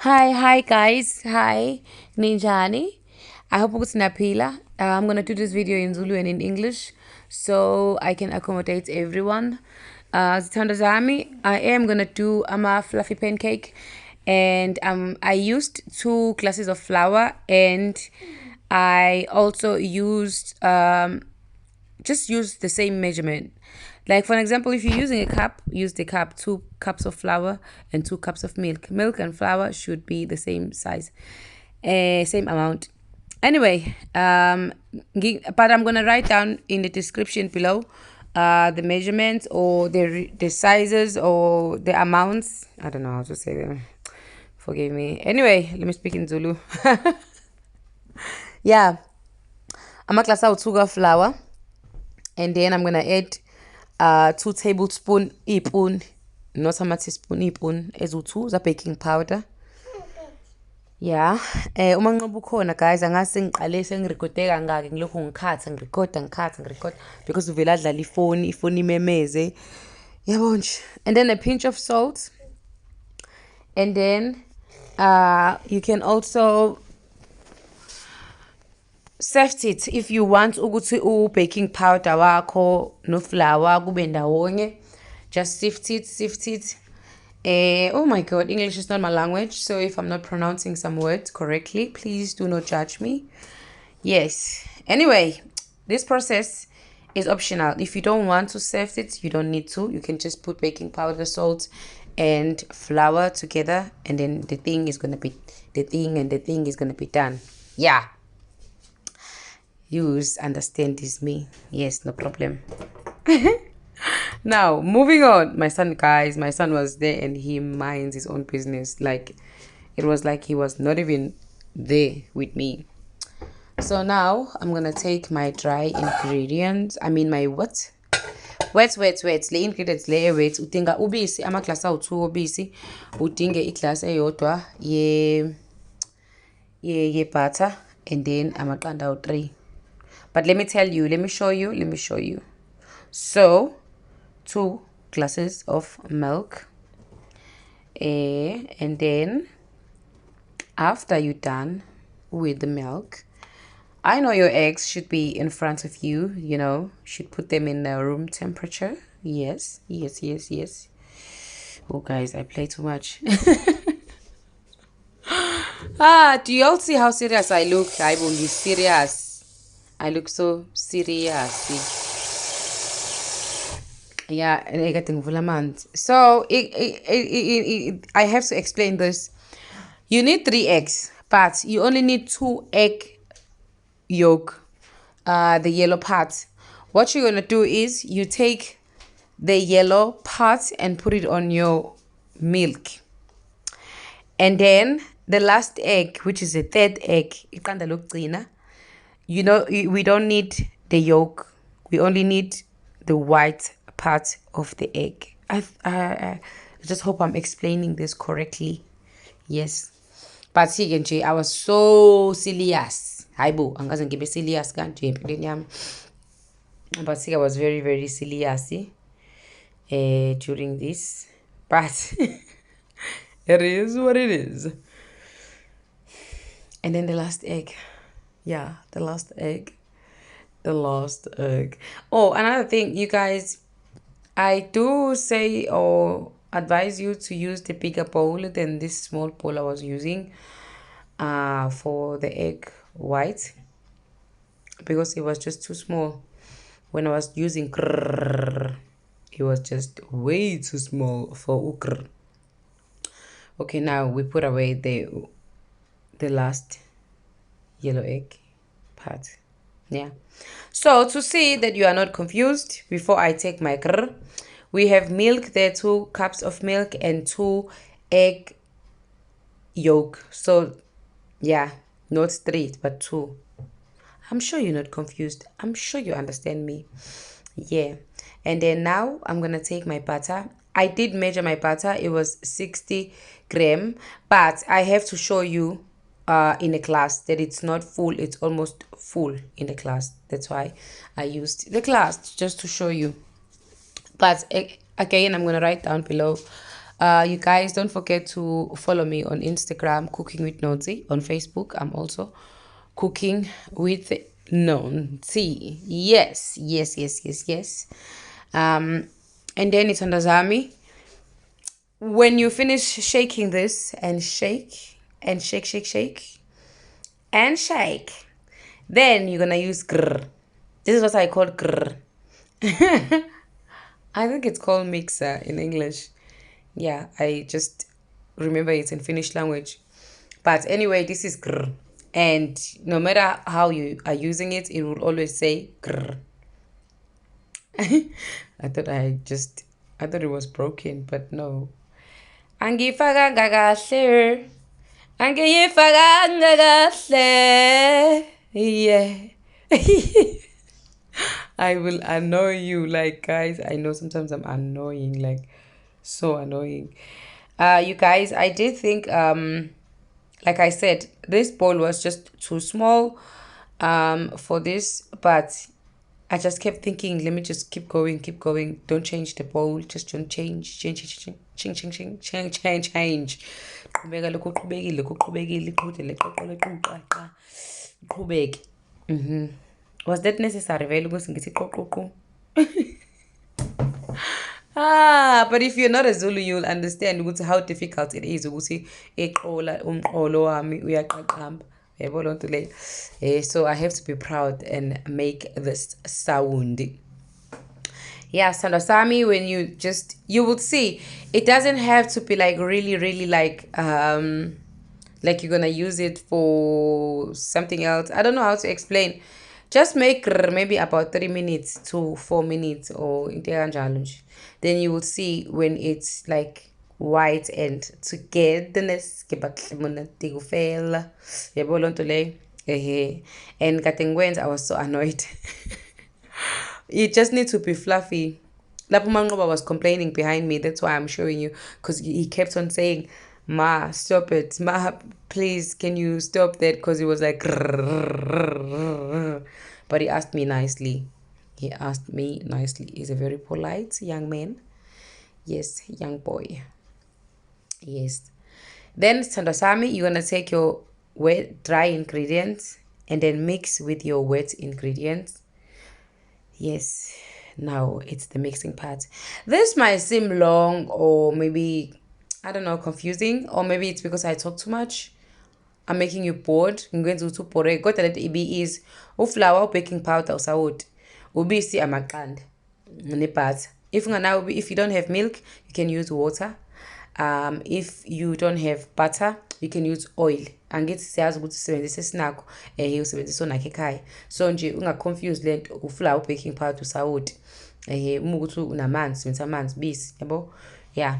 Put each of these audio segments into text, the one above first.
Hi guys. Hi, Ninjani. I hope it's Napila. I'm gonna do this video in Zulu and in English so I can accommodate everyone. Zithandwa zami, I am gonna do a fluffy pancake, and I used 2 glasses of flour, and I also used just use the same measurement. Like for an example, if you're using a cup, use the cup, 2 cups of flour and 2 cups of milk. Milk and flour should be the same size, same amount. Anyway, but I'm gonna write down in the description below the measurements or the sizes or the amounts. I don't know how to say them. Forgive me. Anyway, let me speak in Zulu. Yeah, I'm a class out sugar flour, and then I'm gonna add 2 tablespoon ipun, not a teaspoon ipun, ezu 2 za baking powder. Yeah, uma nqoba ukhona guys, angase ngiqale sengirekode kangaka ngilokhu ngikhatha because uvela adlala ifoni imemeze. Yabo nje. And then a pinch of salt. And then you can also sift it if you want ukuthi baking powder wakho no flour kube ndawonye. Just sift it. Oh my god, English is not my language, so if I'm not pronouncing some words correctly, please do not judge me. Yes. Anyway, this process is optional. If you don't want to sift it, you don't need to. You can just put baking powder, salt, and flour together, and then the thing is gonna be done. Yeah. Use understand is me. Yes, no problem. Now, moving on. My son was there and he minds his own business. Like, it was like he was not even there with me. So now, I'm gonna take my dry ingredients. I mean, my what? Wet. Le ingredients le wet. Udinga ubisi, ama-glass awu-2 obisi. Udinge i-glass eyodwa ye butter. And then amaqanda awu-3. But let me show you. So, 2 glasses of milk, and then after you're done with the milk, I know your eggs should be in front of you, should put them in room temperature. Yes. Oh guys, I play too much. Do you all see how serious I look? I will be serious. I look so serious. Yeah, so I have to explain this. You need 3 eggs, but you only need 2 egg yolk, the yellow part. What you're gonna do is you take the yellow part and put it on your milk, and then the last egg, which is the 3rd egg, we don't need the yolk. We only need the white part of the egg. I just hope I'm explaining this correctly. Yes. But see, I was so serious. Hayibo, angaze ngibe serious kanje empilweni yami. But see, I was very, very serious during this. But it is what it is. And then the last egg. Yeah, the last egg. Oh, another thing, you guys, I do say or advise you to use the bigger bowl than this small bowl I was using for the egg white, because it was just too small. When I was using it was just way too small for ukr. Okay, now we put away the last yellow egg part. Yeah. So to see that you are not confused, before I take my we have milk there, 2 cups of milk and 2 egg yolk. So yeah, not 3 but 2. I'm sure you're not confused. I'm sure you understand me. Yeah. And then now I'm gonna take my butter. I did measure my butter. It was 60 gram, but I have to show you in a class that it's not full. It's almost full in the class. That's why I used the class just to show you. But again, I'm gonna write down below You guys don't forget to follow me on Instagram, Cooking with Nonzi. On Facebook, I'm also Cooking with Nonzi. Yes, yes, yes, yes, yes. And then it's Ndazami. When you finish shaking this and shake and shake, shake, shake and shake, then you're gonna use grr. This is what I call grr. I think it's called mixer in English. Yeah, I just remember it's in Finnish language. But anyway, this is grr. And no matter how you are using it, it will always say grr. I thought it was broken, but no. Angifakanga kahle. Angiyifakanga kahle. Yeah. I will annoy you, like, guys. I know sometimes I'm annoying, like, so annoying. You guys, I did think like I said, this bowl was just too small for this, but I just kept thinking, let me just keep going. Don't change the bowl, just don't change. Qhubeka lokhu uqhubekile, uqhubekile, iqhudele, qoqole, quqa, uqhubeke. Was that necessary vele ukuthi ngithi qoqoqo? But if you're not a Zulu, you'll understand ukuthi how difficult it is ukuthi eqola umqolo wami uyaqaqamba. Yabo lonto leyo. So I have to be proud and make this sound. Yeah, Sandasami, when you would see, it doesn't have to be like really, really like you're gonna use it for something else. I don't know how to explain. Just make maybe about 3 minutes to 4 minutes or into kanjalo nje. Then you will see when it's like white and togetherness ke batle kufela. Yabo lonto leyo. And kade I was so annoyed. It just needs to be fluffy. Lapho Mangoba was complaining behind me. That's why I'm showing you. Because he kept on saying, Ma, stop it. Ma, please, can you stop that? Because he was like... But he asked me nicely. He asked me nicely. He's a very polite young man. Yes, young boy. Yes. Then, Sandasami, you're going to take your wet, dry ingredients and then mix with your wet ingredients. Yes, now it's the mixing part. This might seem long or maybe, I don't know, confusing, or maybe it's because I talk too much. I'm making you bored. I'm going to bore. Got that EB is flour, baking powder, usawoti. Ubisi amaqanda nebutter. If you don't have milk, you can use water. If you don't have butter, you can use oil. Angithi siyazi ukuthi sisebenzisa esinakho usebenzisa onakho ekhaya. So nje ungaconfuse lento uflour, baking powder, usawoti. Uma ukuthi unamanzi, usebenzisa amanzi, bisi, yabo? Yeah.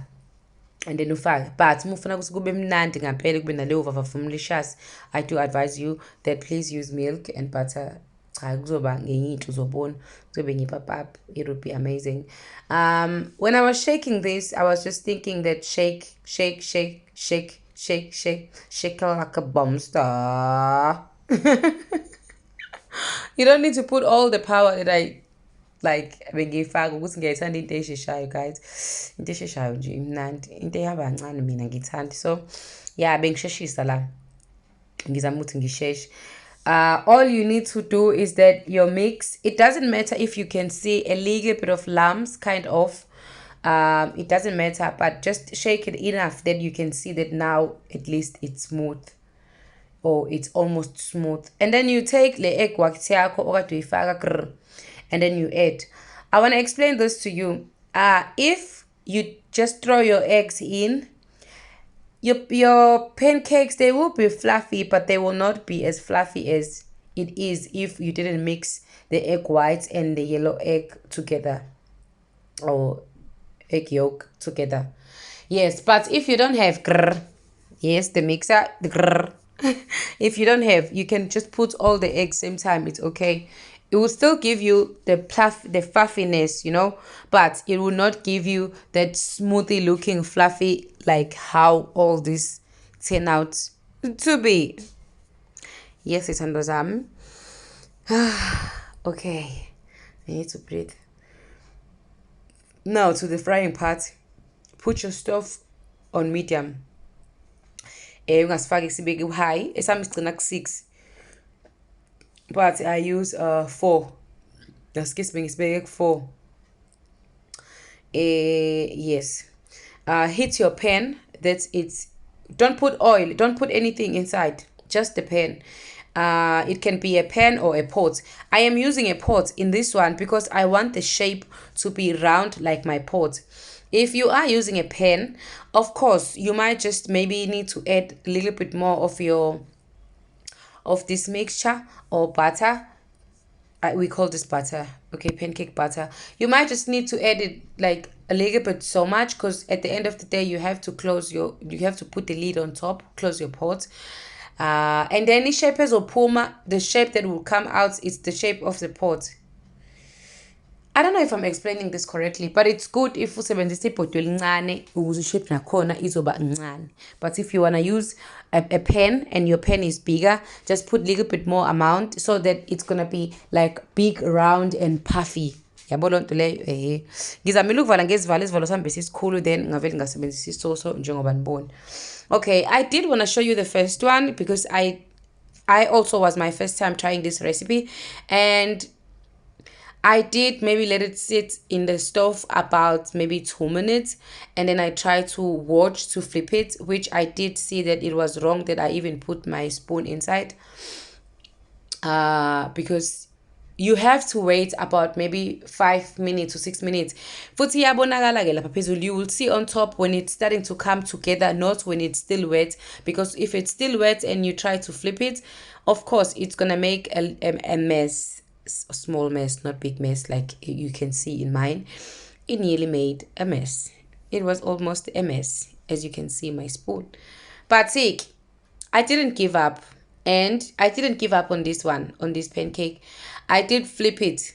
And then ufake. But uma ufuna ukuthi kube mnandi ngempela kube naleyo vavafumlicious, I do advise you that please use milk and butter. Cha kuzoba ngenye into uzobona kuzobe ngipapap. It would be amazing. When I was shaking this, I was just thinking that shake like a bomb star. You don't need to put all the power that I like bengiyifaka ukuthi ngiyayithanda into esheshayo, guys. Into esheshayo nje imnandi, into ehamba kancane mina ngithanda. So yeah, bengisheshisa la, ngizama ukuthi ngisheshe. All you need to do is that your mix, it doesn't matter if you can see a little bit of lumps, kind of. It doesn't matter, but just shake it enough that you can see that now at least it's smooth, or it's almost smooth. And then you take the egg wax yakho okade uyifaka and then you add. I want to explain this to you. If you just throw your eggs in, your pancakes, they will be fluffy, but they will not be as fluffy as it is if you didn't mix the egg whites and the yellow egg together, or egg yolk together. Yes, but if you don't have yes, the mixer, if you don't have, you can just put all the eggs same time. It's okay. It will still give you the fluffiness, but it will not give you that smoothie looking fluffy like how all this turn out to be. Yes, it's under okay, I need to breathe. Now to the frying part. Put your stove on medium. Ungasifaki sibeke high, esami sigcina ku-6, but I use 4. Excuse me, ngisibeke ku-4. Yes. Heat your pan. That's it. Don't put oil. Don't put anything inside. Just the pan. It can be a pan or a pot. I am using a pot in this one because I want the shape to be round like my pot. If you are using a pan, of course, you might just maybe need to add a little bit more of this mixture or butter. We call this butter. Okay, pancake butter. You might just need to add it like a little bit so much, because at the end of the day you have to you have to put the lid on top, close your pot. And then the shape as puma, the shape that will come out is the shape of the pot. I don't know if I'm explaining this correctly, but it's good if usebenzisa ibhodo elincane ukuze ishape nakhona izoba incane. But if you want to use a pen and your pen is bigger, just put a little bit more amount so that it's going to be like big, round and puffy. Yabo loo nto leyo ngizamile ukuvala ngezivalo, izivalo sami besisikhulu, then ngavele ngasebenzisa isoso njengoba nibona. Okay, I did want to show you the first one because I also was my first time trying this recipe, and I did maybe let it sit in the stove about maybe 2 minutes, and then I tried to watch to flip it, which I did see that it was wrong that I even put my spoon inside, because you have to wait about maybe 5 minutes to 6 minutes. Futhi iyabonakala ke lapha phezulu, you will see on top when it's starting to come together, not when it's still wet, because if it's still wet and you try to flip it, of course it's gonna make a mess, a small mess, not big mess like you can see in mine. It nearly made a mess. It was almost a mess, as you can see my spoon. But see, I didn't give up. And I didn't give up on this one, on this pancake. I did flip it.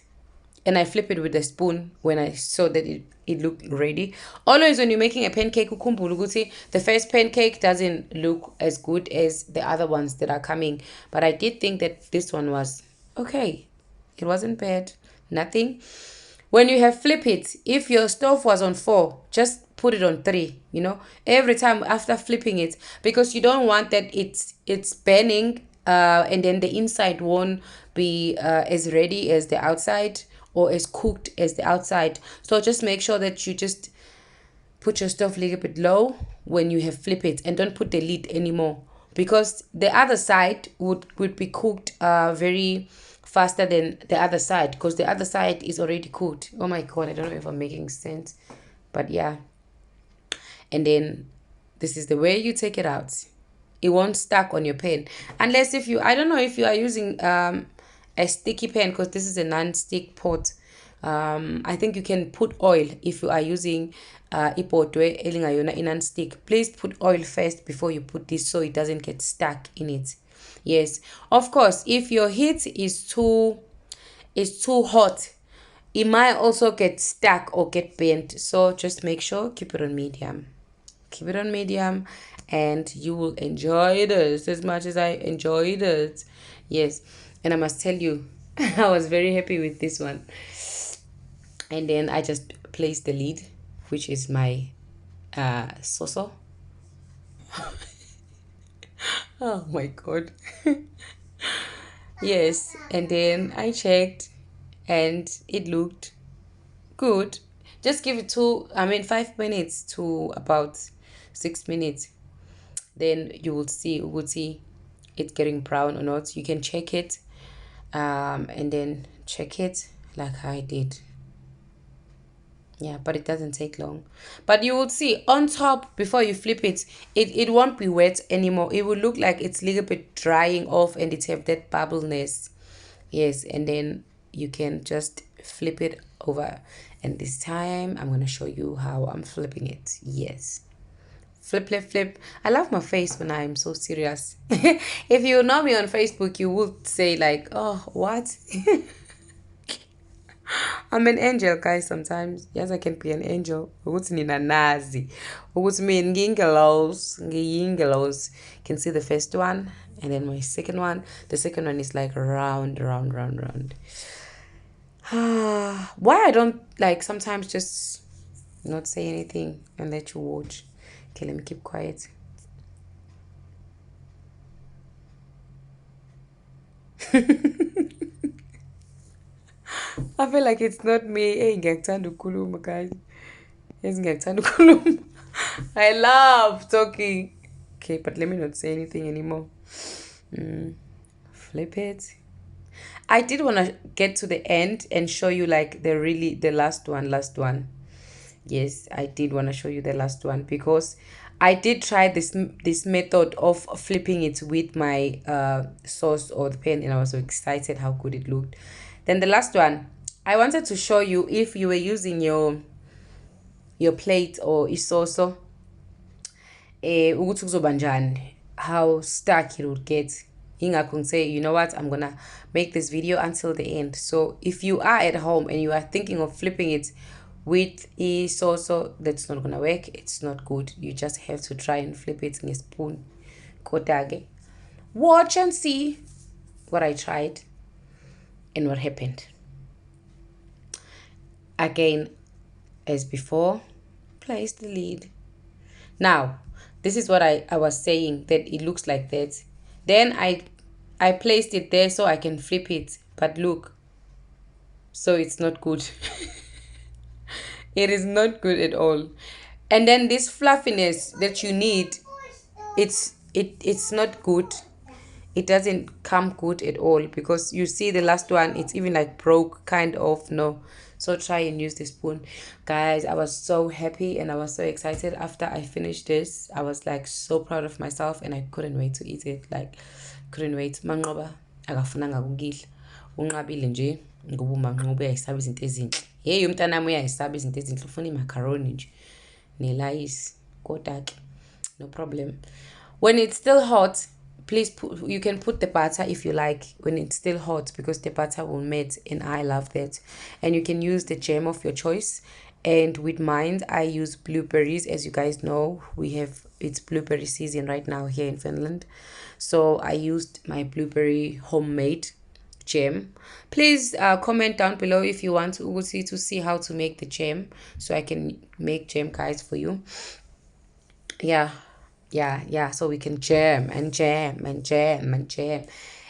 And I flip it with a spoon when I saw that it looked ready. Always when you're making a pancake, ukhumbule ukuthi the first pancake doesn't look as good as the other ones that are coming. But I did think that this one was okay. It wasn't bad. Nothing. When you have flip it, if your stove was on 4, just put it on 3, every time after flipping it, because you don't want that it's burning, and then the inside won't be as ready as the outside or as cooked as the outside. So just make sure that you just put your stove a little bit low when you have flip it, and don't put the lid anymore, because the other side would be cooked very faster than the other side, because the other side is already cooked. Oh my god, I don't know if I'm making sense, but yeah. And then this is the way you take it out. It won't stuck on your pan, unless if you, I don't know if you are using a sticky pan, because this is a non-stick pot. I think you can put oil if you are using ipotwe elingayona non-stick. Please put oil first before you put this, so it doesn't get stuck in it. Yes, of course, if your heat is too hot, it might also get stuck or get bent. So just make sure, keep it on medium. Keep it on medium, and you will enjoy this as much as I enjoyed it. Yes, and I must tell you, I was very happy with this one. And then I just placed the lid, which is my soso. Oh my god. Yes, and then I checked and it looked good. Just give it 5 minutes to about 6 minutes. Then you will see it's getting brown or not. You can check it, and then check it like I did. Yeah, but it doesn't take long. But you will see on top, before you flip it, it won't be wet anymore. It will look like it's a little bit drying off, and it have that bubbleness. Yes, and then you can just flip it over. And this time I'm going to show you how I'm flipping it. Yes. Flip, flip, flip. I love my face when I'm so serious. If you know me on Facebook, you would say like, oh, what? I'm an angel, guys, sometimes. Yes, I can be an angel. Ukuthi nina nazi. Ukuthi mina ngiyingelos. Can see the first one, and then my second one. The second one is like round, round, round, round. Why I don't like sometimes just not say anything and let you watch. Okay, let me keep quiet. I feel like it's not me. Hey, ngiyakuthanda ukukhuluma, guys. Yes, ngiyakuthanda ukukhuluma. I love talking. Okay, but let me not say anything anymore. Flip it. I did want to get to the end and show you like the last one. Yes, I did want to show you the last one because I did try this method of flipping it with my sauce or the pen, and I was so excited how good it looked. Then the last one, I wanted to show you if you were using your plate or isoso, ukuthi kuzoba njani, how stuck it would get. Ingakho say, you know what, I'm gonna make this video until the end. So if you are at home and you are thinking of flipping it with a sauce, that's not gonna work. It's not good. You just have to try and flip it in a spoon. Kotage. Watch and see what I tried and what happened. Again, as before, place the lid. Now, this is what I was saying, that it looks like that. Then I placed it there so I can flip it. But look, so it's not good. It is not good at all. And then this fluffiness that you need, it's not good. It doesn't come good at all because you see the last one, it's even like broke kind of. No, so try and use the spoon, guys. I was so happy and I was so excited after I finished this. I was like so proud of myself and I couldn't wait to eat it. Like, couldn't wait. Manqoba akafunanga ukudla, unqabile nje ngoba umanqoba uyayisaba izinto ezinhle. Hey, umntanami uyayisaba izinto ezinhle, ufuna imacaroni nje nelayisi. Kodwa ke no problem. When it's still hot, please you can put the butter if you like when it's still hot, because the butter will melt and I love that. And you can use the jam of your choice. And with mine, I use blueberries. As you guys know, it's blueberry season right now here in Finland, so I used my blueberry homemade jam. Please comment down below if you want to see how to make the jam, so I can make jam, guys, for you. Yeah, so we can jam and jam and jam and jam.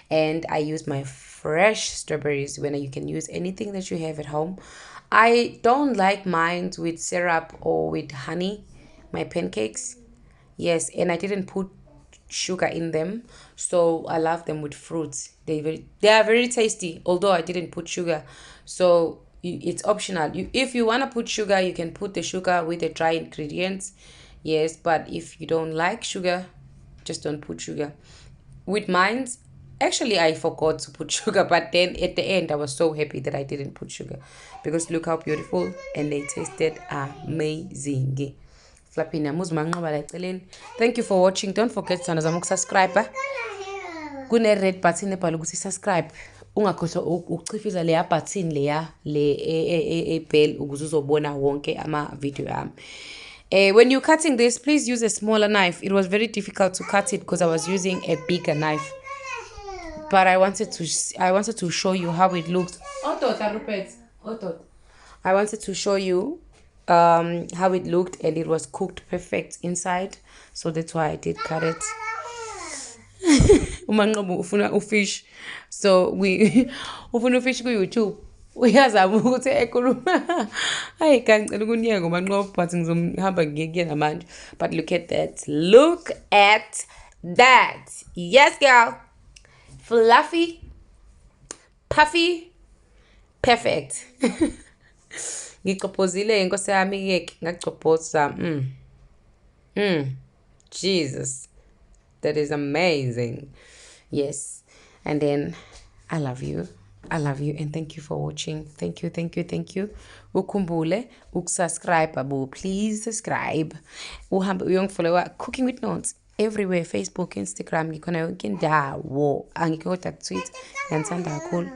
And I use my fresh strawberries. When you can use anything that you have at home. I don't like mine with syrup or with honey, my pancakes. Yes, and I didn't put sugar in them, so I love them with fruits. They are very tasty, although I didn't put sugar. So it's optional. If you want to put sugar, you can put the sugar with the dry ingredients. Yes, but if you don't like sugar, just don't put sugar. With mine, actually I forgot to put sugar, but then at the end I was so happy that I didn't put sugar, because look how beautiful and they tasted amazing. Flappina muzmanqoba la eceleni. Thank you for watching. Don't forget to subscribe. Kune red button ebhala ukuthi subscribe. Ungakhohlwa ukucifiza leya button leya le bell ukuze uzobona wonke ama video yami. When you're cutting this, please use a smaller knife. It was very difficult to cut it because I was using a bigger knife. But I wanted to show you how it looks. I wanted to show you how it looked, and it was cooked perfect inside. So that's why I did cut it. Umanqobo ufuna ufish. So we ufuna ufish ku YouTube. Uyazama ukuthi ekhuluma. Hayi kancela ukunyeka umanqobo, but ngizohamba ngiye namanje. But look at that. Look at that. Yes, girl. Fluffy, puffy, perfect. Ngicopozile inkosi yami ke ngacopoza. Jesus. That is amazing. Yes. And then I love you and thank you for watching. Thank you. Ukhumbule ukusubscribe abo. Please subscribe. Uhambe uyongifollowa Cooking with Notes everywhere, Facebook, Instagram, ngikhona yonke indawo. Angikho kodwa Twitter. Ngiyandithanda kakhulu.